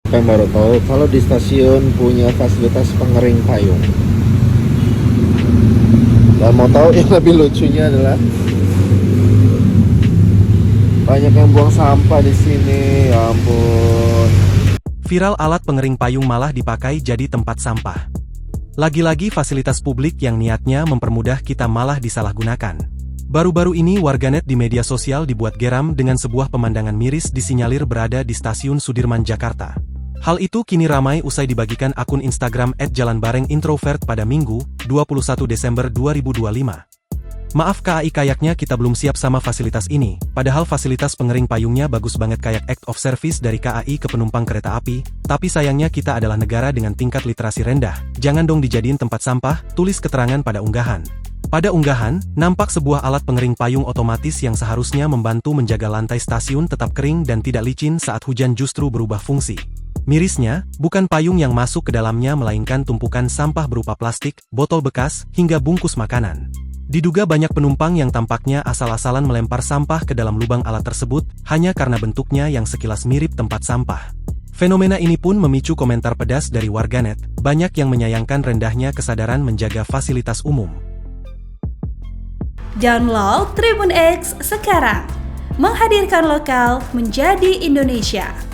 Yang baru tahu kalau di stasiun punya fasilitas pengering payung. Dan mau tahu yang lebih lucunya adalah banyak yang buang sampah di sini. Ya ampun. Viral alat pengering payung malah dipakai jadi tempat sampah. Lagi-lagi fasilitas publik yang niatnya mempermudah kita malah disalahgunakan. Baru-baru ini warganet di media sosial dibuat geram dengan sebuah pemandangan miris disinyalir berada di stasiun Sudirman, Jakarta. Hal itu kini ramai usai dibagikan akun Instagram @jalanbarengintrovert pada Minggu, 21 Desember 2025. Maaf KAI, kayaknya kita belum siap sama fasilitas ini, padahal fasilitas pengering payungnya bagus banget kayak act of service dari KAI ke penumpang kereta api, tapi sayangnya kita adalah negara dengan tingkat literasi rendah, jangan dong dijadiin tempat sampah, tulis keterangan pada unggahan. Pada unggahan, nampak sebuah alat pengering payung otomatis yang seharusnya membantu menjaga lantai stasiun tetap kering dan tidak licin saat hujan justru berubah fungsi. Mirisnya, bukan payung yang masuk ke dalamnya melainkan tumpukan sampah berupa plastik, botol bekas, hingga bungkus makanan. Diduga banyak penumpang yang tampaknya asal-asalan melempar sampah ke dalam lubang alat tersebut, hanya karena bentuknya yang sekilas mirip tempat sampah. Fenomena ini pun memicu komentar pedas dari warganet, banyak yang menyayangkan rendahnya kesadaran menjaga fasilitas umum. Download Tribun X sekarang, menghadirkan lokal menjadi Indonesia.